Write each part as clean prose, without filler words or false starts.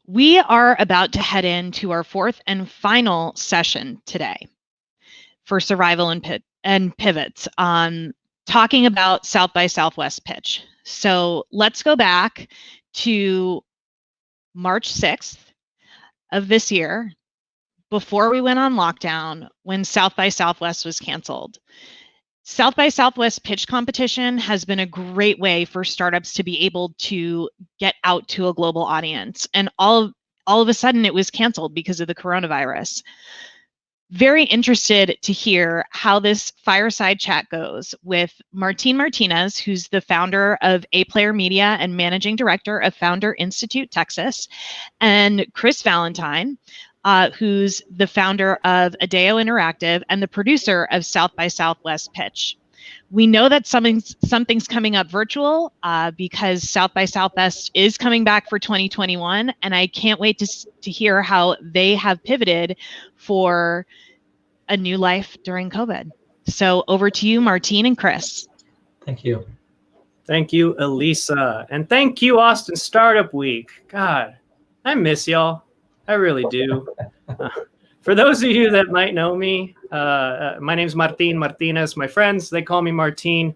We are about to head into our fourth and final session today for Survival and Pivots on talking about South by Southwest Pitch. So let's go back to March 6th of this year, before we went on lockdown, when South by Southwest was canceled. South by Southwest Pitch Competition has been a great way for startups to be able to get out to a global audience. And all of a sudden it was canceled because of the coronavirus. Very interested to hear how this fireside chat goes with Martin Martinez, who's the founder of A Player Media and managing director of Founder Institute Texas, and Chris Valentine, who's the founder of Adeo Interactive and the producer of South by Southwest Pitch. We know that something's coming up virtual because South by Southwest is coming back for 2021, and I can't wait to hear how they have pivoted for a new life during COVID. So over to you, Martin and Chris. Thank you. Thank you, Elisa. And thank you, Austin Startup Week. God, I miss y'all. I really do. For those of you that might know me, my name's Martin Martinez. My friends, they call me Martin.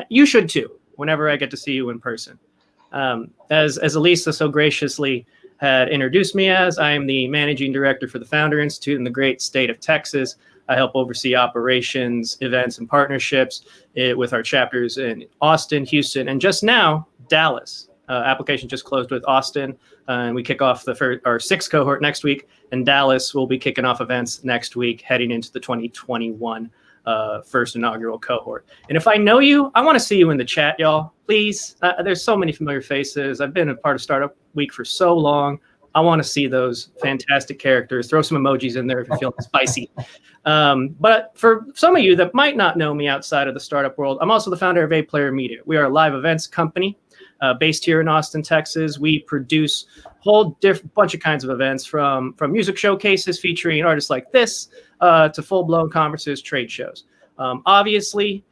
You should too, whenever I get to see you in person. As Elisa so graciously had introduced me as, I am the managing director for the Founder Institute in the great state of Texas. I help oversee operations, events, and partnerships with our chapters in Austin, Houston, and just now, Dallas. Application just closed with Austin, and we kick off our sixth cohort next week, and Dallas will be kicking off events next week, heading into the 2021 first inaugural cohort. And if I know you, I want to see you in the chat, y'all. Please, there's so many familiar faces. I've been a part of Startup Week for so long. I want to see those fantastic characters. Throw some emojis in there if you're feeling spicy. But for some of you that might not know me outside of the startup world, I'm also the founder of A Player Media. We are a live events company based here in Austin, Texas. We produce a whole bunch of kinds of events from music showcases featuring artists like this to full-blown conferences, trade shows. Obviously,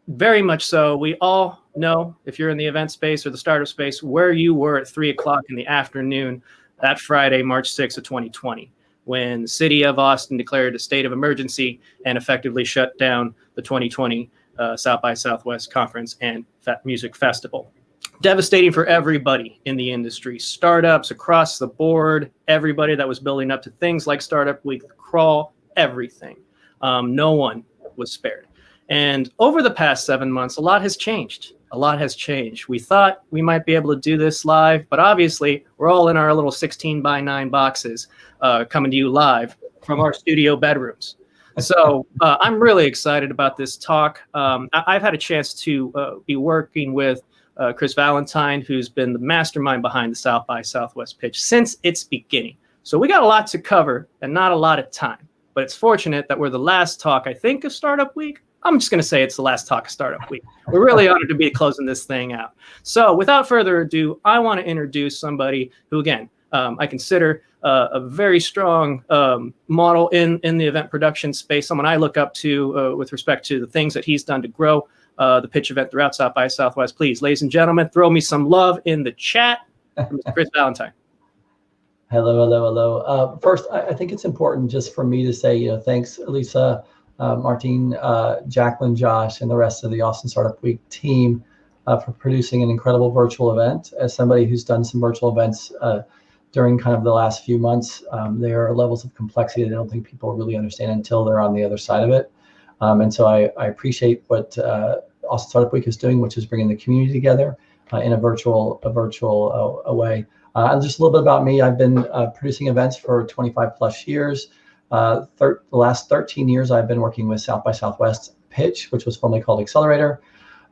very much so, we all know, if you're in the event space or the startup space, where you were at 3 o'clock in the afternoon that Friday, March 6th of 2020, when the city of Austin declared a state of emergency and effectively shut down the 2020 South by Southwest Conference and Music Festival. Devastating for everybody in the industry, startups across the board, everybody that was building up to things like Startup Week, Crawl, everything. No one was spared. And over the past 7 months, a lot has changed. A lot has changed. We thought we might be able to do this live, but obviously we're all in our little 16:9 boxes coming to you live from our studio bedrooms. So I'm really excited about this talk. I've had a chance to be working with Chris Valentine, who's been the mastermind behind the South by Southwest Pitch since its beginning. So we got a lot to cover and not a lot of time, but it's fortunate that we're the last talk, I think, of Startup Week. I'm just going to say it's the last talk of Startup Week. We're really honored to be closing this thing out. So without further ado, I want to introduce somebody who, again, I consider a very strong model in the event production space, someone I look up to with respect to the things that he's done to grow the pitch event throughout South by Southwest. Please, ladies and gentlemen, throw me some love in the chat. Mr. Chris Valentine. Hello, hello, hello. First, I think it's important just for me to say, thanks, Elisa, Martin, Jacqueline, Josh, and the rest of the Austin Startup Week team for producing an incredible virtual event. As somebody who's done some virtual events during kind of the last few months, there are levels of complexity that I don't think people really understand until they're on the other side of it. And so I appreciate what Austin Startup Week is doing, which is bringing the community together in a virtual way. Just a little bit about me. I've been producing events for 25 plus years. The last 13 years, I've been working with South by Southwest Pitch, which was formerly called Accelerator.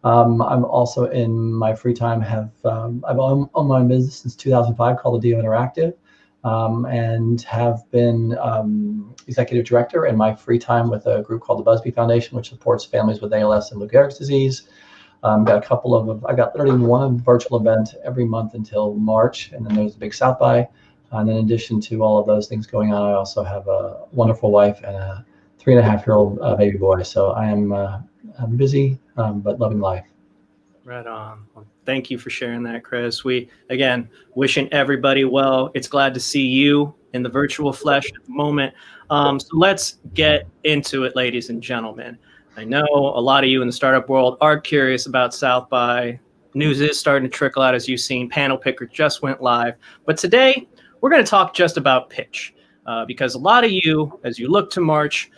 I'm also in my free time I've owned my own business since 2005 called Adeo Interactive, and have been executive director in my free time with a group called the Busby Foundation, which supports families with ALS and Lou Gehrig's disease. I've got 31 virtual event every month until March, and then there's a big South by. And in addition to all of those things going on, I also have a wonderful wife and a 3.5-year-old baby boy. So I'm busy, but loving life. Right on. Well, thank you for sharing that, Chris. We, again, wishing everybody well. It's glad to see you in the virtual flesh at the moment. So let's get into it, ladies and gentlemen. I know a lot of you in the startup world are curious about South by. News is starting to trickle out, as you've seen. Panel Picker just went live. But today, we're going to talk just about pitch. Because a lot of you, as you look to March,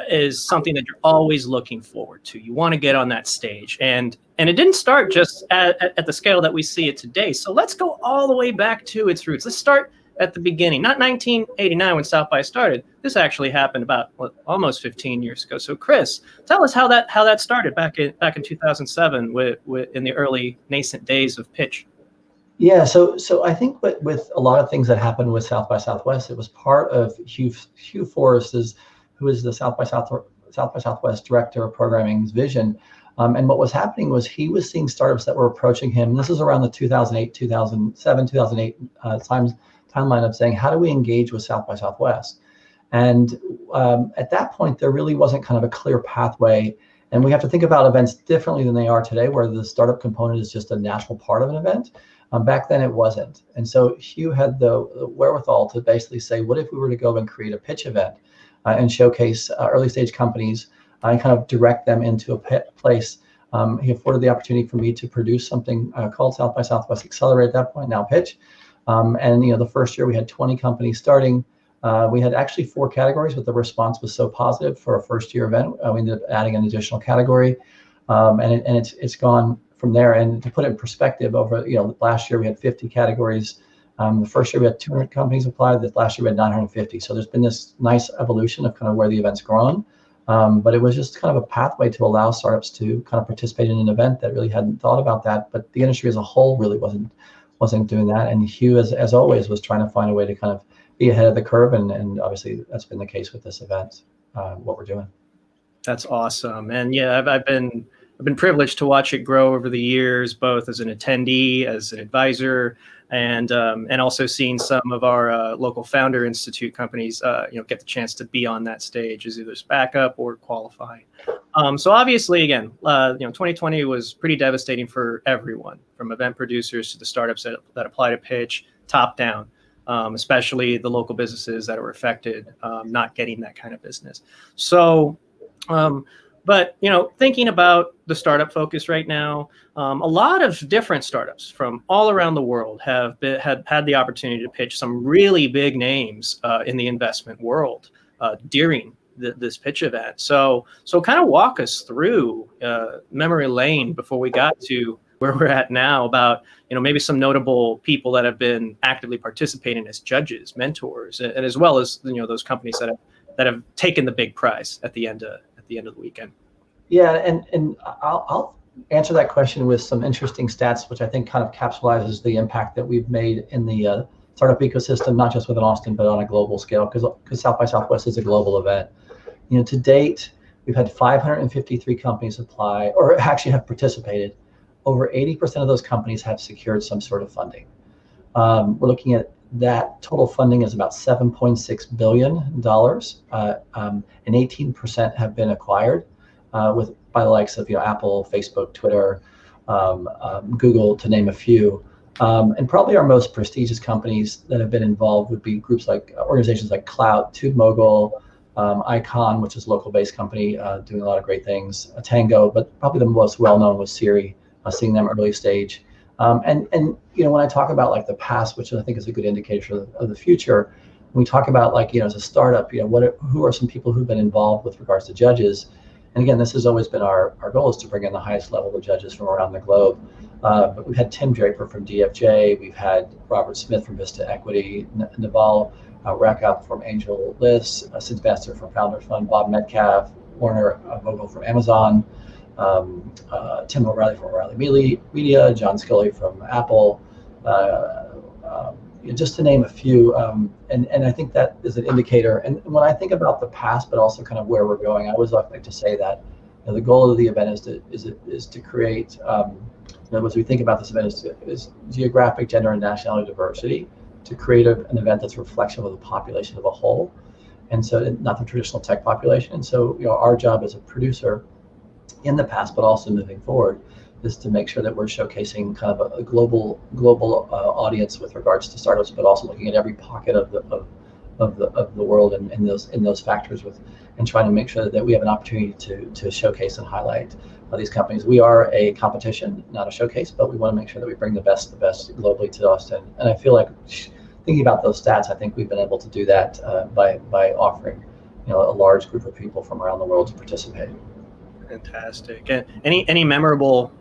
is something that you're always looking forward to. You want to get on that stage. And it didn't start just at the scale that we see it today. So let's go all the way back to its roots. Let's start at the beginning, not 1989 when South by started. This actually happened about almost 15 years ago. So Chris, tell us how that started back in 2007 in the early nascent days of pitch. Yeah, so I think with a lot of things that happened with South by Southwest, it was part of Hugh Forrest's, who is the South by Southwest director of programming's vision. And what was happening was he was seeing startups that were approaching him. This is around the 2008, 2007, 2008 timeline of saying, how do we engage with South by Southwest? And at that point, there really wasn't kind of a clear pathway. And we have to think about events differently than they are today, where the startup component is just a natural part of an event. Back then it wasn't. And so Hugh had the wherewithal to basically say, what if we were to go and create a pitch event and showcase early stage companies and kind of direct them into a place. He afforded the opportunity for me to produce something called South by Southwest Accelerate at that point, now Pitch. And the first year we had 20 companies starting. We had actually 4 categories, but the response was so positive for a first year event. We ended up adding an additional category, and it's gone from there. And to put it in perspective, over last year we had 50 categories. The first year we had 200 companies apply. The last year we had 950. So there's been this nice evolution of kind of where the event's grown. But it was just kind of a pathway to allow startups to kind of participate in an event that really hadn't thought about that. But the industry as a whole really wasn't doing that. And Hugh, as always, was trying to find a way to kind of be ahead of the curve. And obviously that's been the case with this event, what we're doing. That's awesome. And yeah, I've been privileged to watch it grow over the years, both as an attendee, as an advisor, and also seeing some of our local Founder Institute companies, get the chance to be on that stage as either as backup or qualifying. So obviously, again, 2020 was pretty devastating for everyone, from event producers to the startups that apply to pitch, top down, especially the local businesses that were affected, not getting that kind of business. So. But thinking about the startup focus right now, a lot of different startups from all around the world have had the opportunity to pitch some really big names in the investment world during this pitch event. So kind of walk us through memory lane before we got to where we're at now, about maybe some notable people that have been actively participating as judges, mentors, and as well as those companies that have taken the big prize at the end of the weekend. Yeah, and I'll answer that question with some interesting stats, which I think kind of capsulizes the impact that we've made in the startup ecosystem, not just within Austin, but on a global scale, because South by Southwest is a global event. To date, we've had 553 companies apply, or actually have participated. Over 80% of those companies have secured some sort of funding. We're looking at that total funding is about $7.6 billion, and 18% have been acquired by the likes of Apple, Facebook, Twitter, Google, to name a few. And probably our most prestigious companies that have been involved would be organizations like Clout, TubeMogul, Icon, which is a local-based company doing a lot of great things, Tango, but probably the most well-known was Siri, seeing them early stage. And when I talk about like the past, which I think is a good indicator of the future, when we talk about as a startup, who are some people who've been involved with regards to judges? And again, this has always been our goal, is to bring in the highest level of judges from around the globe. But we've had Tim Draper from DFJ, we've had Robert Smith from Vista Equity, Naval Rackup from Angel List, Sid Bester from Founders Fund, Bob Metcalf, Warner Vogel from Amazon, Tim O'Reilly from O'Reilly Media, John Scully from Apple, just to name a few. And I think that is an indicator. And when I think about the past, but also kind of where we're going, I always like to say that the goal of the event is to create, as we think about this event, is geographic, gender, and nationality diversity, to create an event that's a reflection of the population of a whole, and so not the traditional tech population. And so our job as a producer in the past, but also moving forward, is to make sure that we're showcasing kind of a global audience with regards to startups, but also looking at every pocket of the world and in those factors and trying to make sure that we have an opportunity to showcase and highlight these companies. We are a competition, not a showcase, but we want to make sure that we bring the best globally to Austin. And I feel like, thinking about those stats, I think we've been able to do that by offering, a large group of people from around the world to participate. Fantastic. And any memorable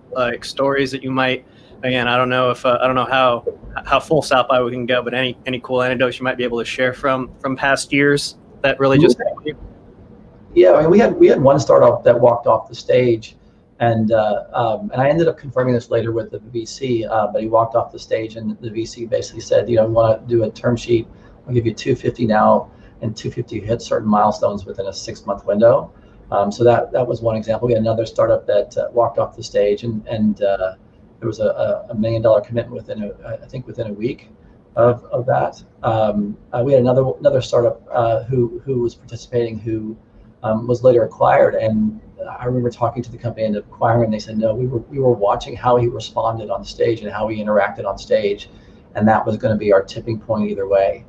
stories that you might, again, I don't know how full South by we can go, but any cool anecdotes you might be able to share from past years that really just helped you? Yeah, I mean, we had one startup that walked off the stage, and I ended up confirming this later with the VC, but he walked off the stage, and the VC basically said, you want to do a term sheet, I'll give you $250 now, and $250 hit certain milestones within a 6-month window. So that was one example. We had another startup that walked off the stage, and there was a $1 million commitment within a week of that. We had another startup who was participating, who was later acquired, and I remember talking to the company and acquiring, and they said, no, we were watching how he responded on stage and how he interacted on stage, and that was going to be our tipping point either way,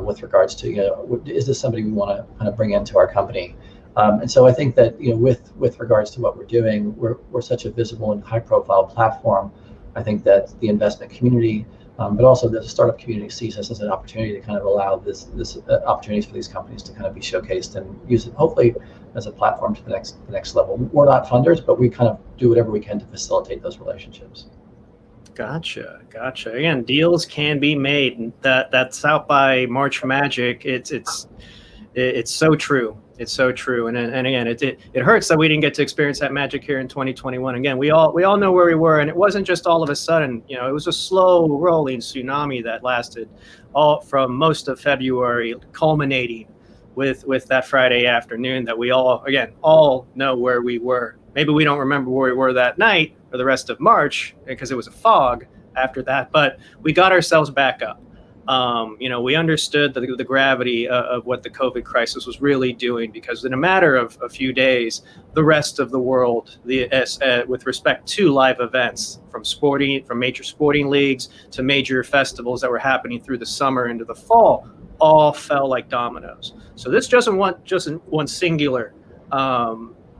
with regards to, is this somebody we want to kind of bring into our company? And so I think that, with regards to what we're doing, we're such a visible and high-profile platform. I think that the investment community, but also the startup community, sees us as an opportunity to kind of allow this opportunities for these companies to kind of be showcased and use it, hopefully, as a platform to the next level. We're not funders, but we kind of do whatever we can to facilitate those relationships. Gotcha. Again, deals can be made. That South by March magic. It's so true. It's so true. And again, it hurts that we didn't get to experience that magic here in 2021. Again, we all know where we were, and it wasn't just all of a sudden. It was a slow rolling tsunami that lasted all from most of February, culminating with that Friday afternoon that we all know where we were. Maybe we don't remember where we were that night or the rest of March because it was a fog after that, but we got ourselves back up. We understood the gravity of what the COVID crisis was really doing, because in a matter of a few days, the rest of the world, with respect to live events, from major sporting leagues to major festivals that were happening through the summer into the fall, all fell like dominoes. So this doesn't want just one singular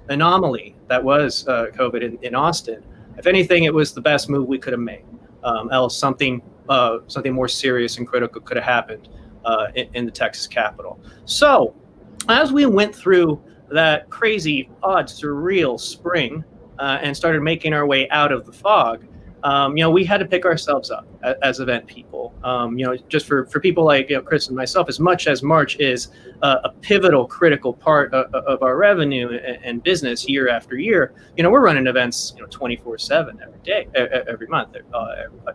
anomaly that was COVID in Austin. If anything, it was the best move we could have made. Else something more serious and critical could have happened in the Texas Capitol. So as we went through that crazy, odd, surreal spring and started making our way out of the fog, we had to pick ourselves up as event people. Just for people like Chris and myself, as much as March is a pivotal, critical part of our revenue and business year after year, we're running events 24/7 every day, every month,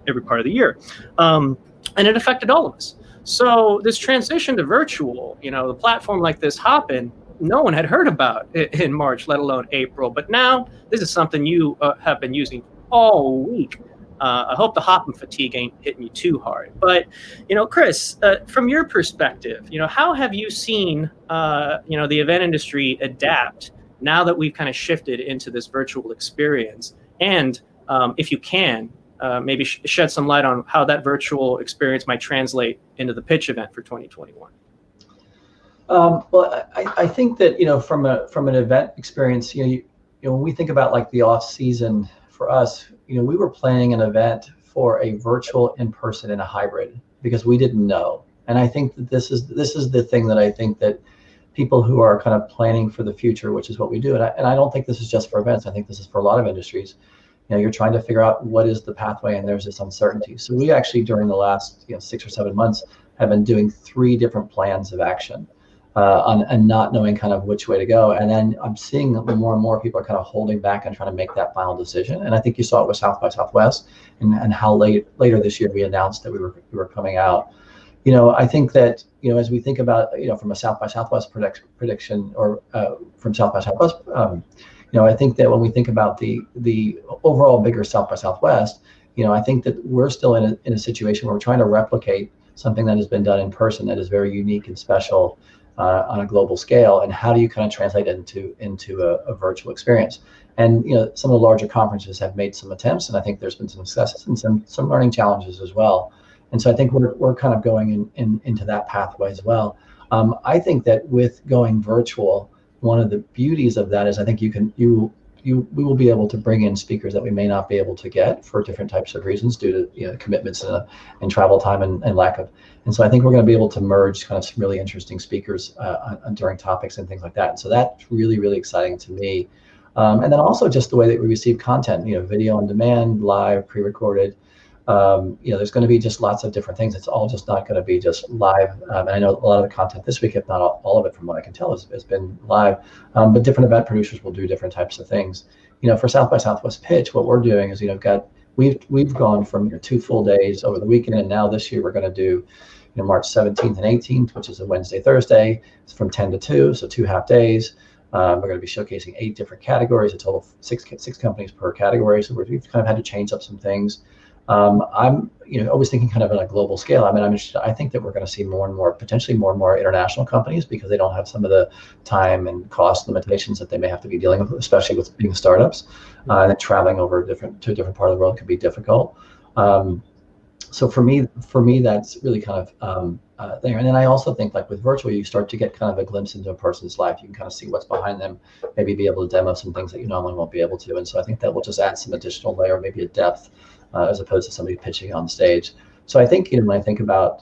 every part of the year, and it affected all of us. So this transition to virtual, the platform like this, Hopin, no one had heard about it in March, let alone April. But now this is something you have been using all week. I hope the hopping fatigue ain't hitting you too hard. But, Chris, from your perspective, how have you seen, the event industry adapt now that we've kind of shifted into this virtual experience? And if you can, maybe shed some light on how that virtual experience might translate into the pitch event for 2021. Well, I think that, from an event experience, when we think about like the off season for us, we were planning an event for a virtual, in-person, and a hybrid because we didn't know. And I think that this is the thing that I think that people who are kind of planning for the future, which is what we do, and I don't think this is just for events. I think this is for a lot of industries. You're trying to figure out what is the pathway, and there's this uncertainty. So we actually, during the last 6 or 7 months, have been doing 3 different plans of action. And not knowing kind of which way to go. And then I'm seeing that more and more people are kind of holding back and trying to make that final decision. And I think you saw it with South by Southwest and how later this year we announced that we were coming out. I think that, as we think about, from a South by Southwest prediction or from South by Southwest, I think that when we think about the overall bigger South by Southwest, I think that we're still in a situation where we're trying to replicate something that has been done in person that is very unique and special. on a global scale, and how do you kind of translate it into a virtual experience? And some of the larger conferences have made some attempts, and I think there's been some successes and some learning challenges as well. And so I think we're kind of going into that pathway as well. I think that with going virtual, one of the beauties of that is I think we will be able to bring in speakers that we may not be able to get for different types of reasons due to commitments and travel time and lack of. And so I think we're going to be able to merge kind of some really interesting speakers during topics and things like that. And so that's really, really exciting to me. And then also just the way that we receive content, video on demand, live, pre-recorded. There's going to be just lots of different things. It's all just not going to be just live. And I know a lot of the content this week, if not all of it from what I can tell, has been live. But different event producers will do different types of things. For South by Southwest Pitch, what we're doing is, we've gone from 2 full days over the weekend, and now this year we're going to do March 17th and 18th, which is a Wednesday, Thursday. It's from 10 to 2, so 2 half days. We're going to be showcasing 8 different categories, a total of six companies per category. So we've kind of had to change up some things. I'm always thinking kind of on a global scale. I think that we're going to see potentially more and more international companies, because they don't have some of the time and cost limitations that they may have to be dealing with, especially with being startups. And traveling over to a different part of the world could be difficult. So for me, that's really kind of there. And then I also think, like with virtual, you start to get kind of a glimpse into a person's life. You can kind of see what's behind them, maybe be able to demo some things that you normally won't be able to. And so I think that will just add some additional layer, maybe a depth, as opposed to somebody pitching on stage. So I think, when I think about,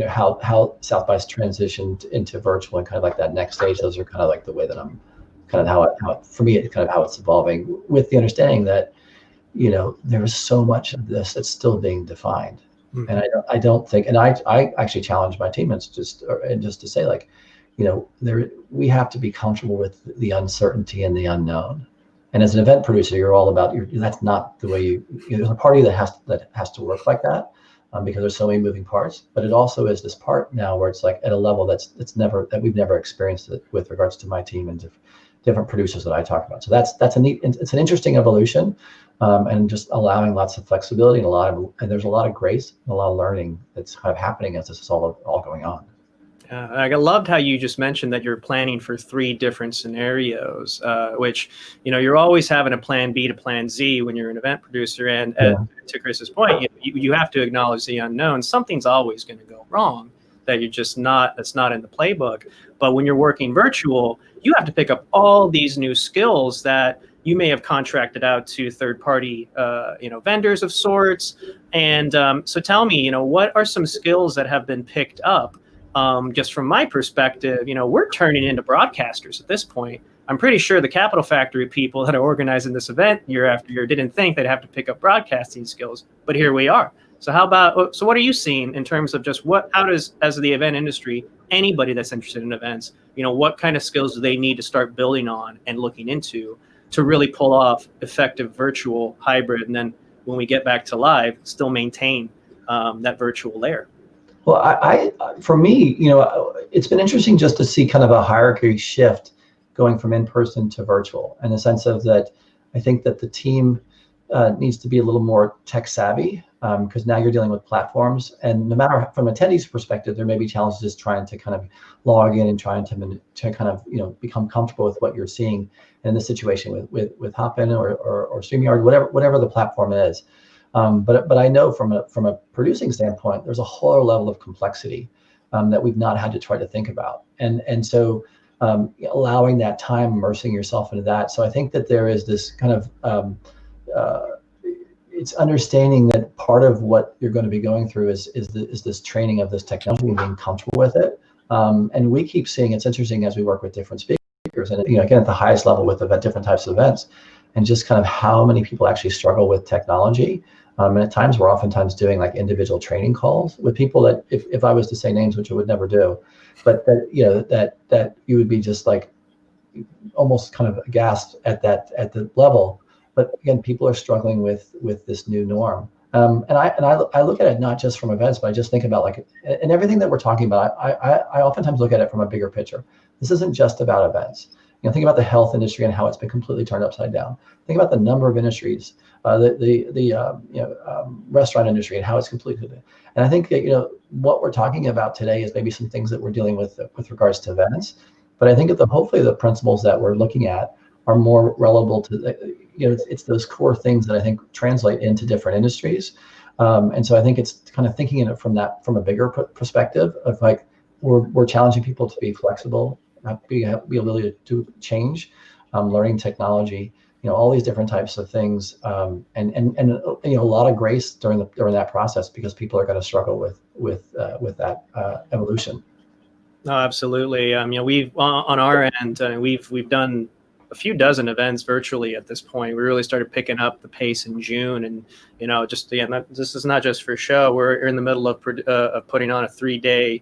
how South by's transitioned into virtual and kind of like that next stage, those are kind of like the way that I'm kind of for me, it's kind of how it's evolving, with the understanding that, there is so much of this that's still being defined. Mm-hmm. And I don't think, and I actually challenge my team, and just to say, like, we have to be comfortable with the uncertainty and the unknown. And as an event producer, you're all about that's not the way there's a party that has to work like that, because there's so many moving parts. But it also is this part now where it's like at a level that we've never experienced it with regards to my team and different producers that I talk about. So that's it's an interesting evolution, and just allowing lots of flexibility and there's a lot of grace and a lot of learning that's kind of happening as this is all going on. I loved how you just mentioned that you're planning for 3 different scenarios, which, you're always having a plan B to plan Z when you're an event producer. And to Chris's point, you have to acknowledge the unknown. Something's always going to go wrong that's not in the playbook. But when you're working virtual, you have to pick up all these new skills that you may have contracted out to third-party, vendors of sorts. And so tell me, what are some skills that have been picked up? Just from my perspective, we're turning into broadcasters at this point. I'm pretty sure the Capital Factory people that are organizing this event year after year didn't think they'd have to pick up broadcasting skills, but here we are. So what are you seeing in terms of just how does, as the event industry, anybody that's interested in events, what kind of skills do they need to start building on and looking into to really pull off effective virtual hybrid? And then when we get back to live, still maintain that virtual layer. Well, for me, it's been interesting just to see kind of a hierarchy shift going from in-person to virtual, in the sense of that I think that the team needs to be a little more tech savvy, because now you're dealing with platforms, and no matter from attendees' perspective, there may be challenges trying to kind of log in and trying to kind of become comfortable with what you're seeing in this situation with Hopin or StreamYard, whatever the platform is. But I know from a producing standpoint, there's a whole level of complexity that we've not had to try to think about, and so allowing that time, immersing yourself into that. So I think that there is this kind of it's understanding that part of what you're going to be going through is this training of this technology and being comfortable with it. And we keep seeing, it's interesting as we work with different speakers, and again at the highest level with different types of events, and just kind of how many people actually struggle with technology. And at times we're oftentimes doing like individual training calls with people that if I was to say names, which I would never do, but that you would be just like almost kind of aghast at the level. But again, people are struggling with this new norm. And I look at it not just from events, but I just think about like, and everything that we're talking about, I oftentimes look at it from a bigger picture. This isn't just about events. think about the health industry and how it's been completely turned upside down. Think about the number of industries, restaurant industry and how it's completely. And I think that, what we're talking about today is maybe some things that we're dealing with regards to events. But I think that hopefully the principles that we're looking at are more relevant to, it's those core things that I think translate into different industries. And so I think it's kind of thinking in it from a bigger perspective of like, we're challenging people to be flexible, be ability to change, learning technology, all these different types of things, and a lot of grace during that process, because people are going to struggle with that evolution. No, absolutely. We've on our end, we've done a few dozen events virtually at this point. We really started picking up the pace in June, and this is not just for show. We're in the middle of putting on a 3-day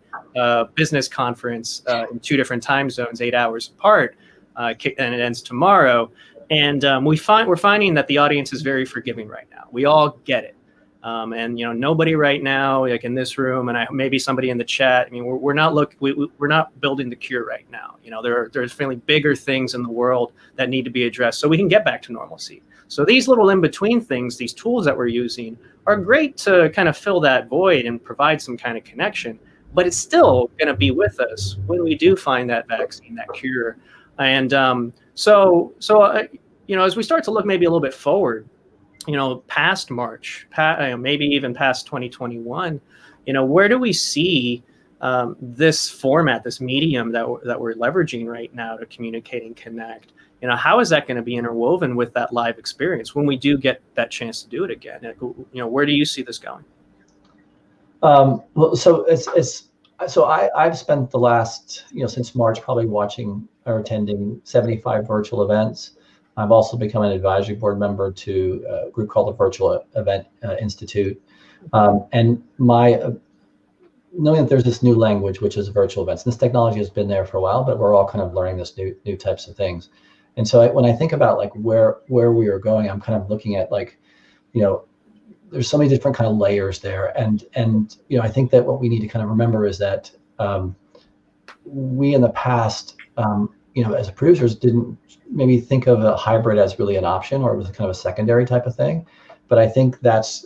business conference in 2 different time zones, 8 hours apart, and it ends tomorrow. And we're finding that the audience is very forgiving right now. We all get it. And nobody right now, like in this room, and maybe somebody in the chat. I mean, we're not building the cure right now. There's fairly bigger things in the world that need to be addressed so we can get back to normalcy. So these little in between things, these tools that we're using, are great to kind of fill that void and provide some kind of connection. But it's still going to be with us when we do find that vaccine, that cure. And so as we start to look maybe a little bit forward, past March, maybe even past 2021, where do we see this format, this medium that we're leveraging right now to communicate and connect? How is that going to be interwoven with that live experience when we do get that chance to do it again? Where do you see this going? Well, so I've spent the last, since March, probably watching or attending 75 virtual events. I've also become an advisory board member to a group called the Virtual Event Institute. And knowing that there's this new language, which is virtual events, and this technology has been there for a while, but we're all kind of learning this new types of things. And so when I think about like where we are going, I'm kind of looking at like, there's so many different kind of layers there. And I think that what we need to kind of remember is that we in the past, as producers didn't maybe think of a hybrid as really an option, or it was kind of a secondary type of thing. But I think that's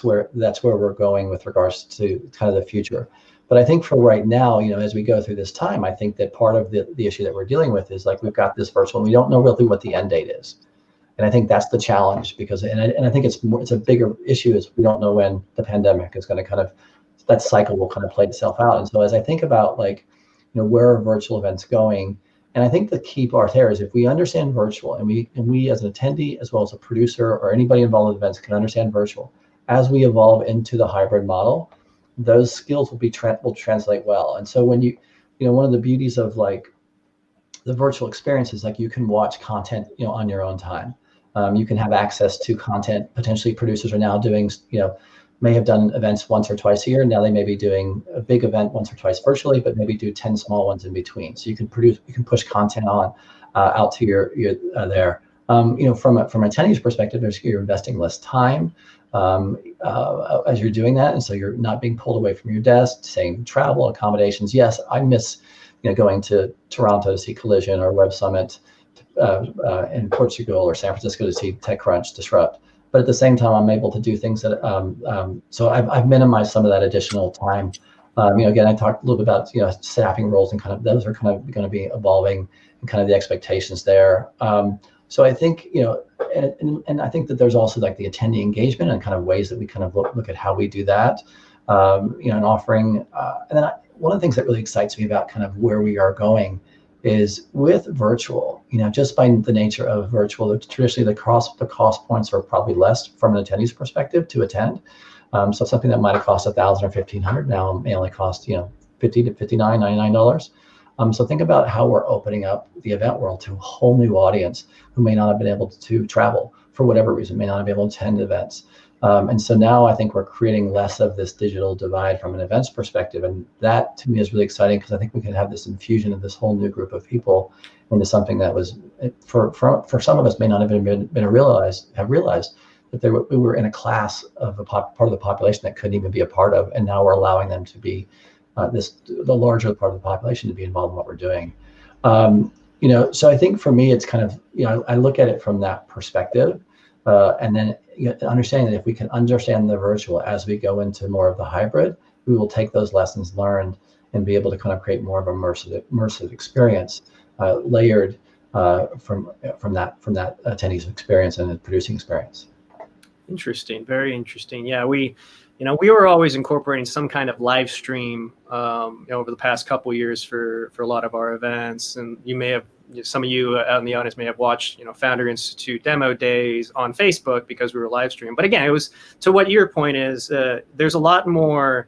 where we're going with regards to kind of the future. But I think for right now, as we go through this time, I think that part of the issue that we're dealing with is like, we've got this virtual, and we don't know really what the end date is. And I think that's the challenge, because, and I think it's a bigger issue, is we don't know when the pandemic is going to kind of, that cycle will kind of play itself out. And so as I think about like, where are virtual events going? And I think the key part there is, if we understand virtual, and we as an attendee, as well as a producer or anybody involved in events, can understand virtual, as we evolve into the hybrid model, those skills will translate well. And so when one of the beauties of like the virtual experience is like, you can watch content, on your own time. You can have access to content. Potentially producers are now doing, may have done events once or twice a year. Now they may be doing a big event once or twice virtually, but maybe do 10 small ones in between. So you can push content on out to your there. From an attendee's perspective, you're investing less time as you're doing that, and so you're not being pulled away from your desk. Same travel, accommodations. Yes, I miss going to Toronto to see Collision or Web Summit, in Portugal or San Francisco to see TechCrunch Disrupt. But at the same time, I'm able to do things that, so I've minimized some of that additional time. Again, I talked a little bit about, staffing roles, and kind of those are kind of going to be evolving, and kind of the expectations there. So I think, and I think that there's also like the attendee engagement and kind of ways that we kind of look at how we do that, and offering. And then one of the things that really excites me about kind of where we are going is with virtual, just by the nature of virtual, traditionally the cost points are probably less from an attendee's perspective to attend. So something that might have cost $1,000 or $1,500 now may only cost, $50 to $59, $99. So think about how we're opening up the event world to a whole new audience who may not have been able to travel for whatever reason, may not have been able to attend events. And so now I think we're creating less of this digital divide from an events perspective. And that to me is really exciting, because I think we can have this infusion of this whole new group of people into something that was, for some of us, may not have have realized that we were in a class of part of the population that couldn't even be a part of. And now we're allowing them to be the larger part of the population to be involved in what we're doing. So I think for me, it's kind of, I look at it from that perspective, and then understanding that if we can understand the virtual as we go into more of the hybrid, we will take those lessons learned and be able to kind of create more of an immersive experience, layered from that attendee's experience and the producing experience. Interesting, very interesting. Yeah, we were always incorporating some kind of live stream over the past couple of years for a lot of our events. And some of you out in the audience may have watched, Founder Institute demo days on Facebook because we were live stream. But again, it was to what your point is. There's a lot more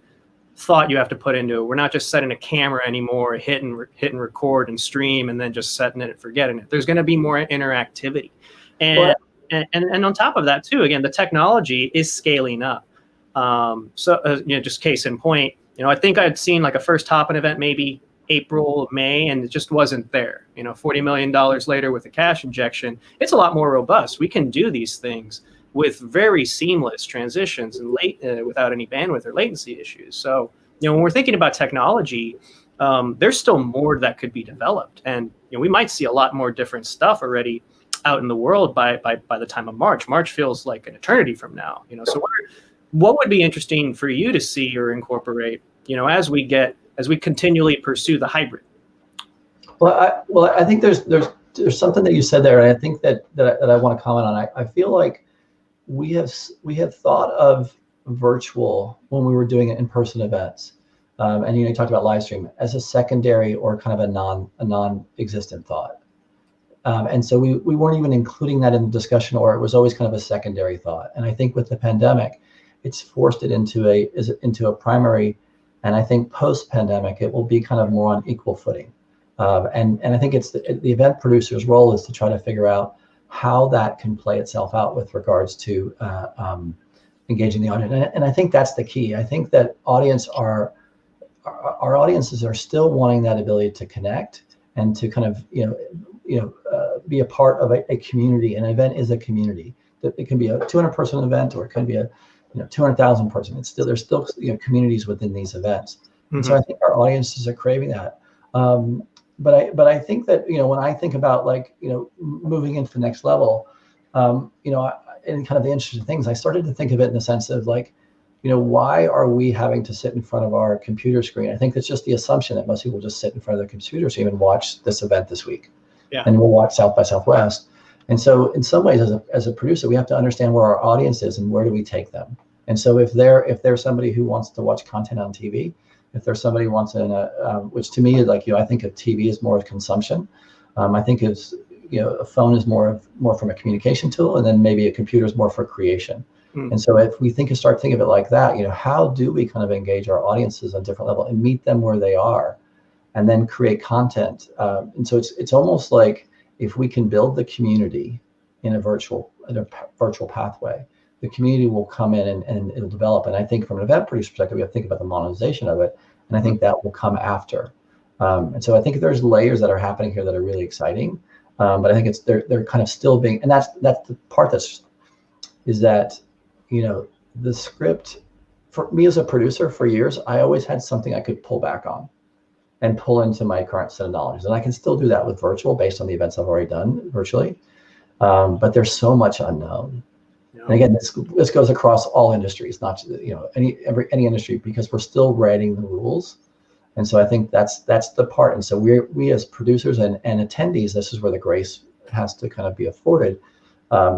thought you have to put into it. We're not just setting a camera anymore, hit and record and stream, and then just setting it and forgetting it. There's going to be more interactivity, and on top of that too, again, the technology is scaling up. Just case in point, I think I'd seen like a first Hopin event maybe April, May, and it just wasn't there. $40 million later with a cash injection, it's a lot more robust. We can do these things with very seamless transitions and without any bandwidth or latency issues. So, when we're thinking about technology, there's still more that could be developed, and we might see a lot more different stuff already out in the world by the time of March. March feels like an eternity from now. So what would be interesting for you to see or incorporate, as we continually pursue the hybrid? Well, I think there's something that you said there, and I think that I want to comment on. I feel like we have thought of virtual when we were doing in-person events, and you talked about live stream as a secondary or kind of a non-existent thought, and so we weren't even including that in the discussion, or it was always kind of a secondary thought. And I think with the pandemic, it's forced it into a primary, and I think post-pandemic it will be kind of more on equal footing. And I think it's the event producer's role is to try to figure out how that can play itself out with regards to engaging the audience. And I think that's the key. I think that our audiences are still wanting that ability to connect and to kind of be a part of a community. An event is a community. It can be a 200-person event, or it can be a 200,000 person. There's still communities within these events. Mm-hmm. And so I think our audiences are craving that. But I think that when I think about moving into the next level, and kind of the interesting things, I started to think of it in the sense of why are we having to sit in front of our computer screen? I think that's just the assumption that most people just sit in front of their computer screen and watch this event this week, and we'll watch South by Southwest. And so in some ways, as a producer, we have to understand where our audience is and where do we take them. And so if there's somebody who wants to watch content on TV, if there's somebody who wants which to me is I think of TV as more of consumption. I think it's a phone is more from a communication tool, and then maybe a computer is more for creation. And so if we start thinking of it like that, how do we kind of engage our audiences on a different level and meet them where they are, and then create content? And so it's almost like if we can build the community in a virtual pathway, the community will come in and it'll develop. And I think from an event producer perspective, we have to think about the monetization of it, and I think that will come after. And so I think there's layers that are happening here that are really exciting. But I think they're kind of still being, and that's the part is that the script for me as a producer for years, I always had something I could pull back on and pull into my current set of knowledge, and I can still do that with virtual based on the events I've already done virtually. But there's so much unknown. And again, this goes across all industries, not any industry, because we're still writing the rules. And so I think that's the part. And so we as producers and attendees, this is where the grace has to kind of be afforded,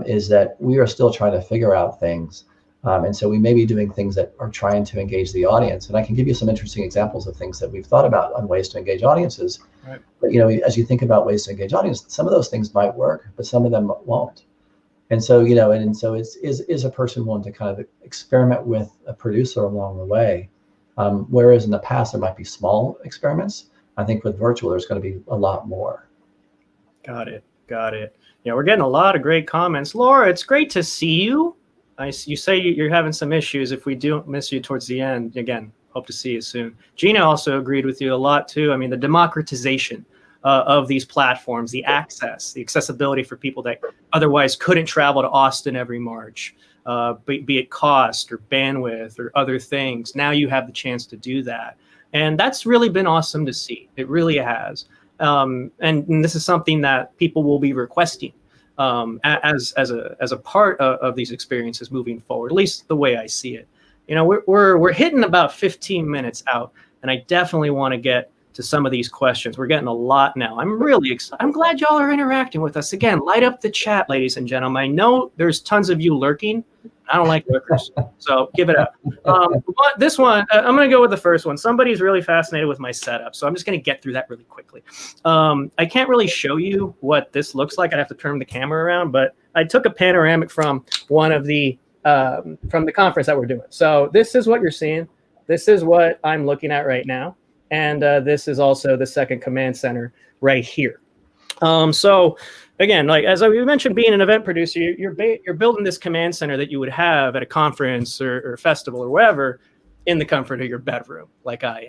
is that we are still trying to figure out things. And so we may be doing things that are trying to engage the audience. And I can give you some interesting examples of things that we've thought about on ways to engage audiences. Right. But as you think about ways to engage audience, some of those things might work, but some of them won't. And so, and so is a person willing to kind of experiment with a producer along the way? Whereas in the past, there might be small experiments. I think with virtual, there's going to be a lot more. Got it. Yeah, we're getting a lot of great comments. Laura, it's great to see you. You say you're having some issues. If we do miss you towards the end, again, hope to see you soon. Gina also agreed with you a lot too. I mean, the democratization of these platforms, the accessibility for people that otherwise couldn't travel to Austin every March, be it cost or bandwidth or other things. Now you have the chance to do that. And that's really been awesome to see. It really has. And this is something that people will be requesting as a part of these experiences moving forward, at least the way I see it. You know, we're hitting about 15 minutes out, and I definitely want to get to some of these questions. We're getting a lot now. I'm really excited. I'm glad y'all are interacting with us. Again, light up the chat, ladies and gentlemen. I know there's tons of you lurking. I don't like lurkers, so give it up. This one, I'm going to go with the first one. Somebody's really fascinated with my setup, so I'm just going to get through that really quickly. I can't really show you what this looks like. I'd have to turn the camera around, but I took a panoramic from one of the from the conference that we're doing. So this is what you're seeing. This is what I'm looking at right now. And this is also the second command center right here. So again, like as we mentioned, being an event producer, you're building this command center that you would have at a conference or festival or wherever in the comfort of your bedroom, like I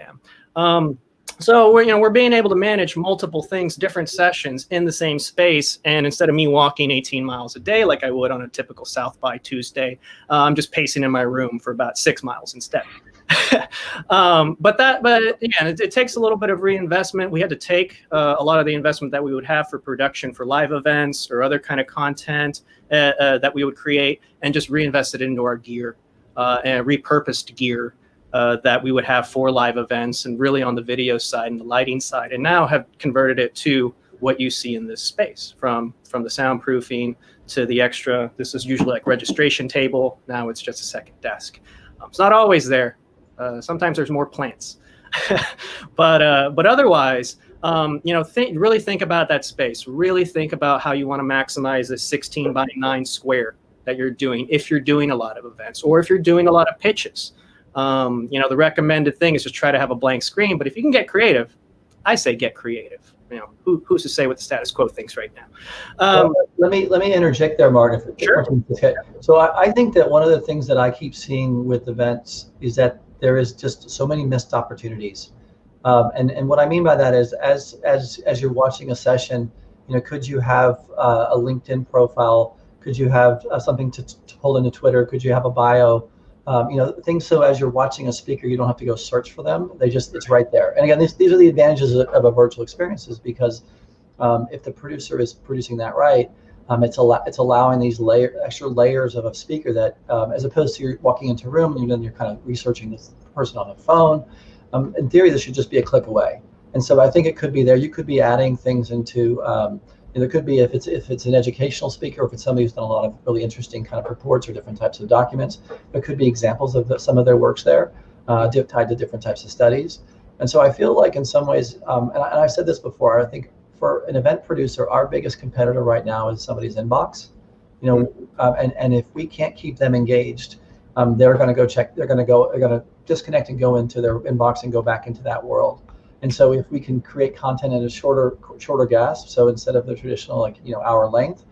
am. So we're being able to manage multiple things, different sessions in the same space. And instead of me walking 18 miles a day like I would on a typical South by Tuesday, I'm just pacing in my room for about 6 miles instead. But it takes a little bit of reinvestment. We had to take a lot of the investment that we would have for production for live events or other kind of content that we would create and just reinvest it into our gear and repurposed gear that we would have for live events and really on the video side and the lighting side, and now have converted it to what you see in this space, from the soundproofing to the extra. This is usually like registration table. Now it's just a second desk. It's not always there. Sometimes there's more plants, but otherwise, really think about that space. Really think about how you want to maximize this 16 by 9 square that you're doing if you're doing a lot of events or if you're doing a lot of pitches. The recommended thing is just try to have a blank screen. But if you can get creative, I say get creative. Who's to say what the status quo thinks right now? Let me interject there, Martin. Sure. Okay. So I think that one of the things that I keep seeing with events is that there is just so many missed opportunities. And what I mean by that is as you're watching a session, could you have a LinkedIn profile? Could you have something to pull into Twitter? Could you have a bio? Things so as you're watching a speaker, you don't have to go search for them. It's right there. And again, these are the advantages of a virtual experiences, because if the producer is producing that right, it's allowing these extra layers of a speaker that, as opposed to you're walking into a room and you're kind of researching this person on the phone. In theory, this should just be a click away. And so I think it could be there. You could be adding things into. There could be, if it's an educational speaker, or if it's somebody who's done a lot of really interesting kind of reports or different types of documents, there could be examples of some of their works there, tied to different types of studies. And so I feel like in some ways, and I've said this before, I think for an event producer, our biggest competitor right now is somebody's inbox. And if we can't keep them engaged, they're going to go check. They're going to disconnect and go into their inbox and go back into that world. And so if we can create content at a shorter gasp, so instead of the traditional hour length,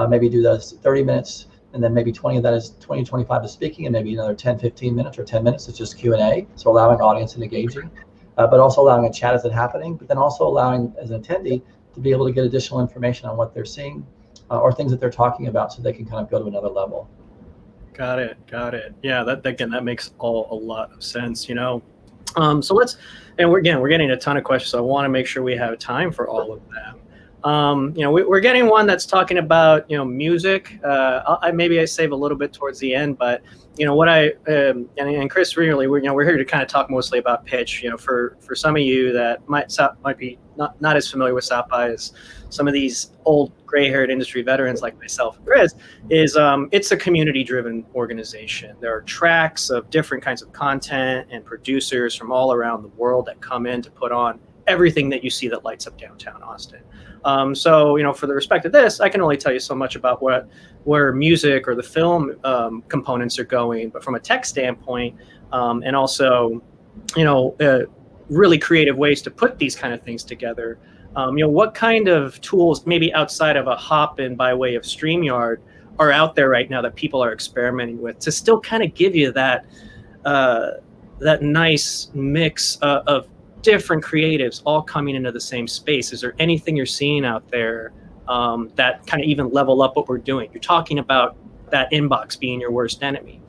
maybe do those 30 minutes, and then maybe 20 of that is 25 is speaking, and maybe another 10, 15 minutes or 10 minutes is just Q&A. So allowing audience and engaging, but also allowing a chat as it's happening, but then also allowing as an attendee to be able to get additional information on what they're seeing or things that they're talking about, so they can kind of go to another level. Got it. Yeah, that makes a lot of sense. So we're getting a ton of questions, so I want to make sure we have time for all of them. We're getting one that's talking about, music. I save a little bit towards the end, but and Chris, really, we're here to kind of talk mostly about pitch. For some of you that might be not as familiar with South by as some of these old gray-haired industry veterans like myself and Chris, it's a community-driven organization. There are tracks of different kinds of content and producers from all around the world that come in to put on everything that you see that lights up downtown Austin. So, for the respect of this, I can only tell you so much about where music or the film components are going, but from a tech standpoint, and also, really creative ways to put these kind of things together. What kind of tools, maybe outside of a hop-in by way of StreamYard, are out there right now that people are experimenting with to still kind of give you that nice mix of different creatives all coming into the same space? Is there anything you're seeing out there that kind of even level up what we're doing? You're talking about that inbox being your worst enemy.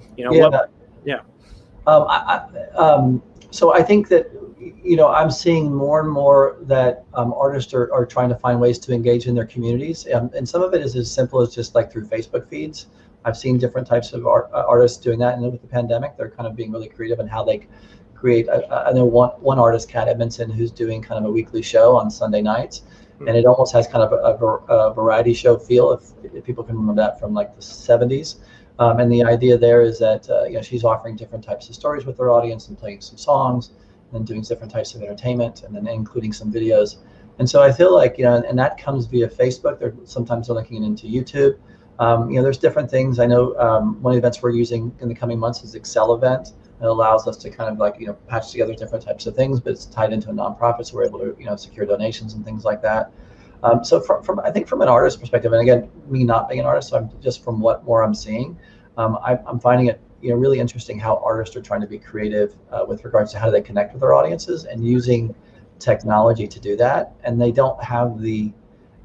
So I think that I'm seeing more and more that artists are trying to find ways to engage in their communities, and some of it is as simple as just like through Facebook feeds. I've seen different types of artists doing that, and with the pandemic, they're kind of being really creative in how they create. I know one artist, Kat Edmondson, who's doing kind of a weekly show on Sunday nights, and it almost has kind of a variety show feel, if people can remember that from like the 70s. And the idea there is that she's offering different types of stories with her audience and playing some songs, and then doing different types of entertainment, and then including some videos. And so I feel like, and that comes via Facebook. Sometimes they're linking it into YouTube. There's different things. I know one of the events we're using in the coming months is Excel event. It allows us to kind of patch together different types of things, but it's tied into a nonprofit, so we're able to secure donations and things like that. So I think from an artist perspective, and again, me not being an artist, so I'm just from what more I'm seeing, I'm finding it really interesting how artists are trying to be creative with regards to how do they connect with their audiences and using technology to do that. And they don't have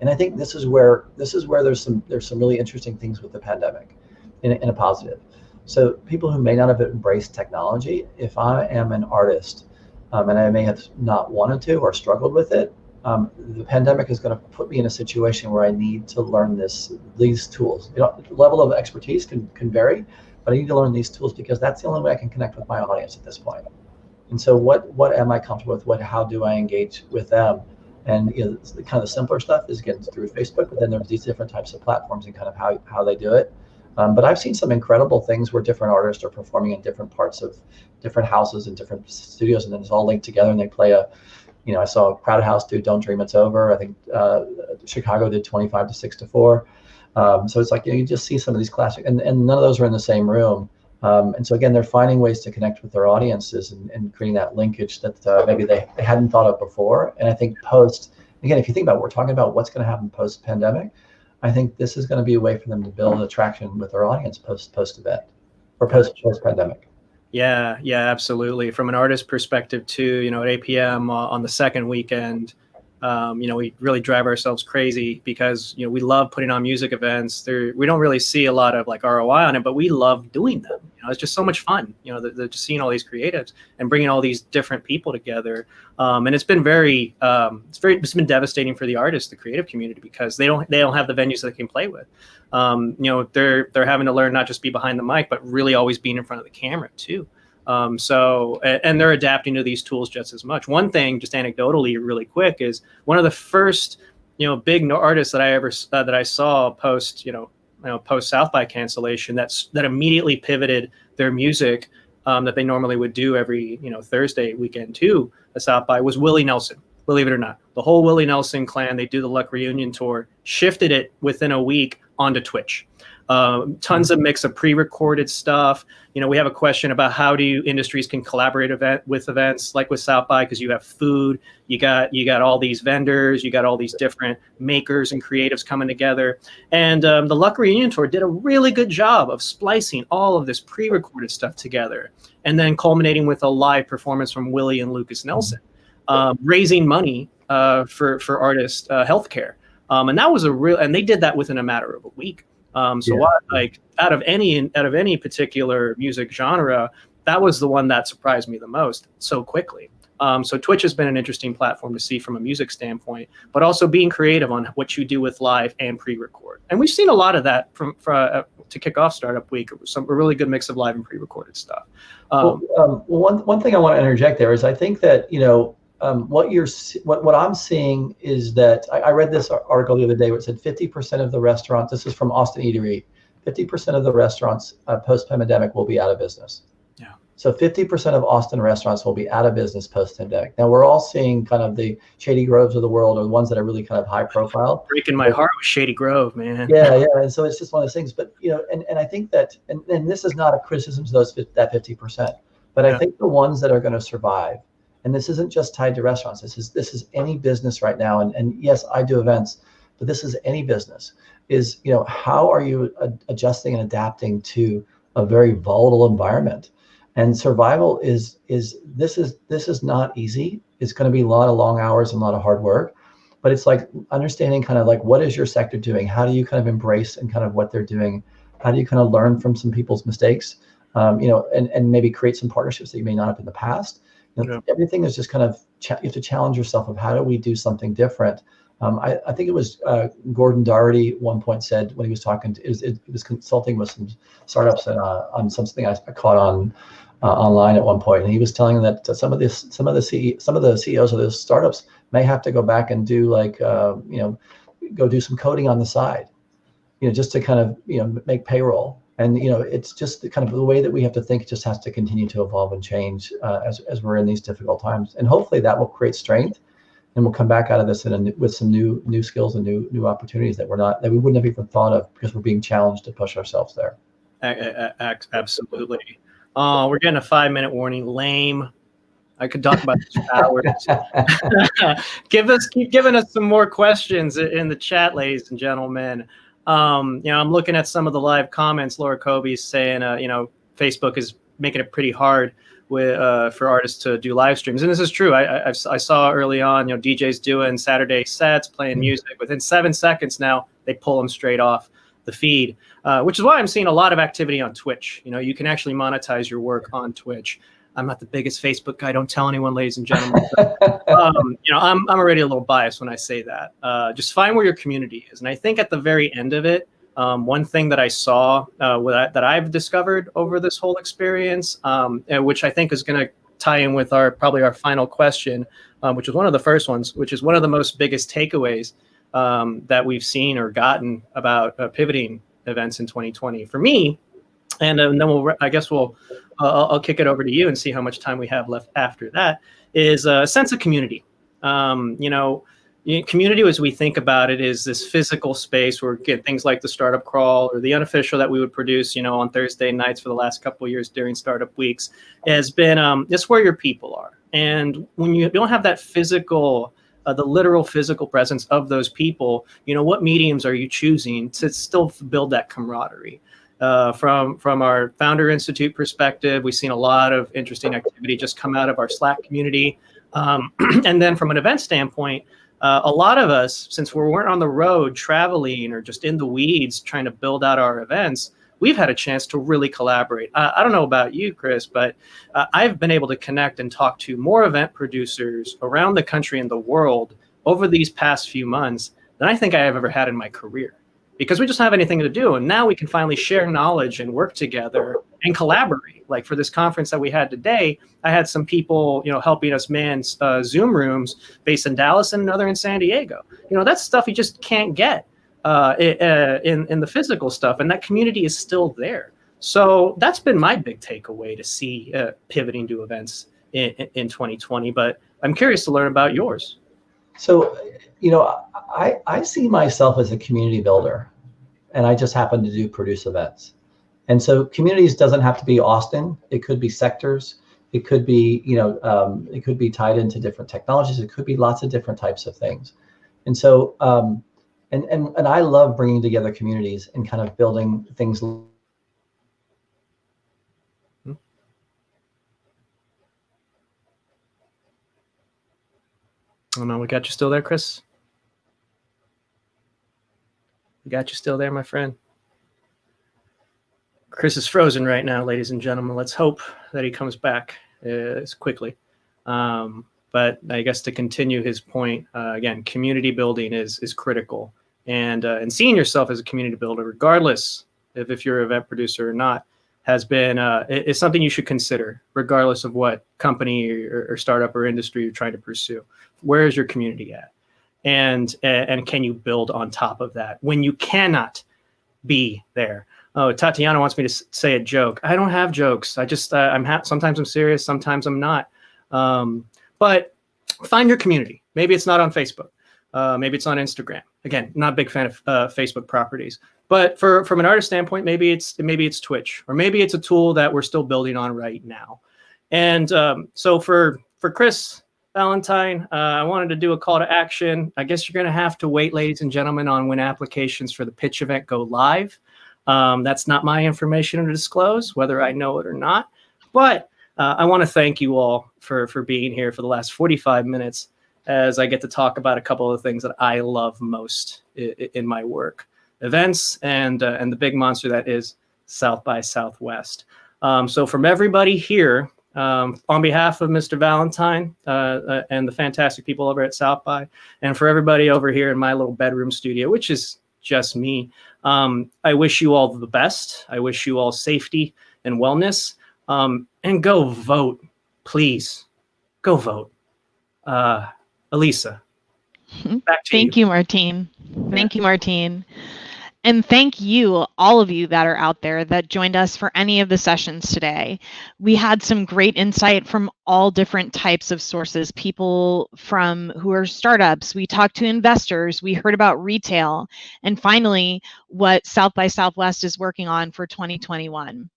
and I think this is where there's some really interesting things with the pandemic in a positive. So people who may not have embraced technology, if I am an artist and I may have not wanted to or struggled with it, the pandemic is going to put me in a situation where I need to learn these tools. The level of expertise can vary, but I need to learn these tools because that's the only way I can connect with my audience at this point. And so what am I comfortable with? How do I engage with them? And the kind of the simpler stuff is getting through Facebook, but then there's these different types of platforms and kind of how they do it. But I've seen some incredible things where different artists are performing in different parts of different houses and different studios, and then it's all linked together, and they play I saw Crowded House do Don't Dream It's Over. I think Chicago did 25 to 6 to 4. So it's like, you just see some of these classic, and none of those are in the same room. And so again, they're finding ways to connect with their audiences and creating that linkage that maybe they hadn't thought of before. And I think again, if you think about we're talking about what's going to happen post-pandemic, I think this is going to be a way for them to build attraction with their audience post-event or post-pandemic. Yeah, absolutely. From an artist perspective too, at 8 p.m. on the second weekend, we really drive ourselves crazy because, we love putting on music events. We don't really see a lot of like ROI on it, but we love doing them. It's just so much fun, they're just seeing all these creatives and bringing all these different people together. And it's been it's been devastating for the artists, the creative community, because they don't have the venues that they can play with. They're having to learn not just be behind the mic, but really always being in front of the camera too. And they're adapting to these tools just as much. One thing, just anecdotally, really quick, is one of the first, big artists that I saw post, post South by cancellation that immediately pivoted their music that they normally would do every, Thursday weekend to the South by was Willie Nelson. Believe it or not, the whole Willie Nelson clan, they do the Luck Reunion tour, shifted it within a week onto Twitch. Tons of mix of pre-recorded stuff. We have a question about how do industries can collaborate with events like with South by, because you have food, you got all these vendors, you got all these different makers and creatives coming together. And the Luck Reunion Tour did a really good job of splicing all of this pre-recorded stuff together, and then culminating with a live performance from Willie and Lucas Nelson, raising money for artist healthcare. And that was and they did that within a matter of a week. Out of any particular music genre, that was the one that surprised me the most so quickly. So Twitch has been an interesting platform to see from a music standpoint, but also being creative on what you do with live and pre-record. And we've seen a lot of that to kick off Startup Week. A really good mix of live and pre-recorded stuff. One thing I want to interject there is I think that what I'm seeing is that I read this article the other day where it said 50% of the restaurants, this is from Austin Eatery, 50% of the restaurants post-pandemic will be out of business. Yeah. So 50% of Austin restaurants will be out of business post-pandemic. Now we're all seeing kind of the Shady Groves of the world, or the ones that are really kind of high profile. Breaking my heart with Shady Grove, man. Yeah. And so it's just one of those things. But and I think that, and this is not a criticism to that 50%, but I think the ones that are going to survive. And this isn't just tied to restaurants. This is any business right now. And yes, I do events, but this is any business. Is how are you adjusting and adapting to a very volatile environment? And survival is not easy. It's going to be a lot of long hours and a lot of hard work. But it's like understanding kind of like, what is your sector doing? How do you kind of embrace and kind of what they're doing? How do you kind of learn from some people's mistakes? And maybe create some partnerships that you may not have in the past. Everything is just kind of, you have to challenge yourself of how do we do something different. I think it was Gordon Doherty at one point said when he was talking, it was consulting with some startups on something I caught on online at one point, and he was telling them that some of the CEOs of those startups may have to go back and do go do some coding on the side, just to kind of make payroll. And it's just the kind of the way that we have to think just has to continue to evolve and change as we're in these difficult times. And hopefully that will create strength, and we'll come back out of this with some new skills and new opportunities that we wouldn't have even thought of, because we're being challenged to push ourselves there. Absolutely. We're getting a 5-minute warning. Lame. I could talk about this for hours. Keep giving us some more questions in the chat, ladies and gentlemen. I'm looking at some of the live comments. Laura Kobe's saying, Facebook is making it pretty hard for artists to do live streams, and this is true. I saw early on, DJs doing Saturday sets, playing music. Within 7 seconds now, they pull them straight off the feed, which is why I'm seeing a lot of activity on Twitch. You can actually monetize your work on Twitch. I'm not the biggest Facebook guy. Don't tell anyone, ladies and gentlemen. But, I'm already a little biased when I say that. Just find where your community is. And I think at the very end of it, one thing that I saw that I've discovered over this whole experience, which I think is going to tie in with probably our final question, which was one of the first ones, which is one of the most biggest takeaways that we've seen or gotten about pivoting events in 2020 for me. And then I'll kick it over to you and see how much time we have left after that, is a sense of community. Community, as we think about it, is this physical space where we get things like the startup crawl or the unofficial that we would produce, on Thursday nights for the last couple of years during startup weeks, has been it's where your people are. And when you don't have that physical, the literal physical presence of those people, what mediums are you choosing to still build that camaraderie? From our Founder Institute perspective, we've seen a lot of interesting activity just come out of our Slack community. And then from an event standpoint, a lot of us, since we weren't on the road traveling or just in the weeds trying to build out our events, we've had a chance to really collaborate. I don't know about you, Chris, but I've been able to connect and talk to more event producers around the country and the world over these past few months than I think I have ever had in my career, because we just don't have anything to do. And now we can finally share knowledge and work together and collaborate. Like for this conference that we had today, I had some people, helping us man Zoom rooms based in Dallas and another in San Diego. That's stuff you just can't get in the physical stuff. And that community is still there. So that's been my big takeaway to see pivoting to events in 2020. But I'm curious to learn about yours. So, I see myself as a community builder, and I just happen to produce events. And so communities doesn't have to be Austin. It could be sectors. It could be, it could be tied into different technologies. It could be lots of different types of things. And so, and I love bringing together communities and kind of building things. Oh no, we got you still there, Chris? We got you still there, my friend? Chris is frozen right now, ladies and gentlemen. Let's hope that he comes back as quickly. But I guess to continue his point, again, community building is critical. And seeing yourself as a community builder, regardless if you're an event producer or not, has been is something you should consider, regardless of what company or startup or industry you're trying to pursue. Where is your community at? And can you build on top of that when you cannot be there? Oh, Tatiana wants me to say a joke. I don't have jokes. I just sometimes I'm serious, sometimes I'm not. But find your community. Maybe it's not on Facebook. Maybe it's on Instagram. Again, not a big fan of Facebook properties. But from an artist standpoint, maybe it's Twitch, or maybe it's a tool that we're still building on right now. And so for Chris Valentine, I wanted to do a call to action. I guess you're going to have to wait, ladies and gentlemen, on when applications for the pitch event go live. That's not my information to disclose, whether I know it or not. But I want to thank you all for being here for the last 45 minutes as I get to talk about a couple of the things that I love most in my work. Events and the big monster that is South by Southwest. So from everybody here, On behalf of Mr. Valentine and the fantastic people over at South by, and for everybody over here in my little bedroom studio, which is just me, I wish you all the best. I wish you all safety and wellness. And go vote, please. Go vote. Elisa, back to Thank you, Martin. Thank you, Martin. And thank you, all of you that are out there that joined us for any of the sessions today. We had some great insight from all different types of sources, people from who are startups. We talked to investors. We heard about retail. And finally, what South by Southwest is working on for 2021.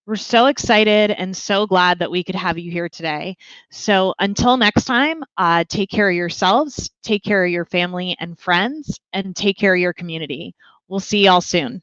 We're so excited and so glad that we could have you here today. So until next time, take care of yourselves, take care of your family and friends, and take care of your community. We'll see y'all soon.